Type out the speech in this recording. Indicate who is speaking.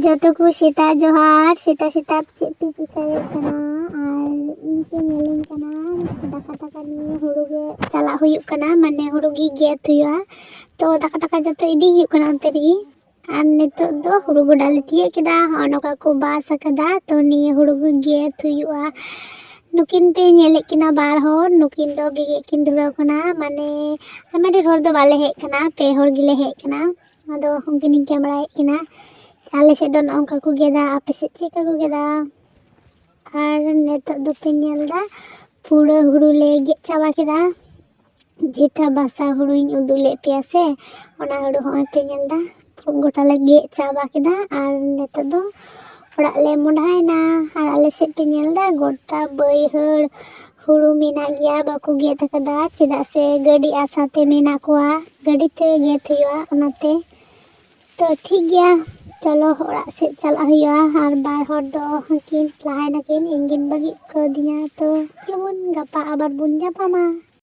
Speaker 1: जतो को सेता जोहार सेता सेता चेक पे चिकाये कना और इनके नेलिंग कना दाका दाका निये हुड़ू गे चला हुयुक कना माने हुड़ू गी गेत हुआ तो दाका दाका जतो इदी हुयुक कना अंते री और नितो दो हुड़ू गोडाले तिये केदा हनोका को बास कदा तो निये हुड़ू गे गेत हुआ नुकिन पे नेले किना बार होर नुकिन दो गे किन धुराव कना माने आमा ढेर होर दो बाले हेज कना पे होर गिले हेज कना आदो उनकिन कैमरा हेज कना आले से दो नौका को गेदा आपे से चेका को गेदा और नेतो दो पे नेलदा पूरा हुड़ू ले गे चाबा केदा जेटा बासा हुड़ूइन उदुले पे से ओना हुड़ू होय पे नेलदा गोटा ले गे चाबा केदा और नेतो दो ओड़ा ले मोडायना और आले से पे नेलदा गोटा बैहड़ हुड़ू मेना गया बाको गेत कदा चेदा से गाड़ी आसाते मेना कोआ गाड़ी ते गेत हुआ ओनाते तो ठीक गया चलो ओड़ा से चला हुआ और बार होर दो हकिन लाहाय नकिन इंगिन बगी को दिया तो चलबुन गपा आबार बुन जापामा।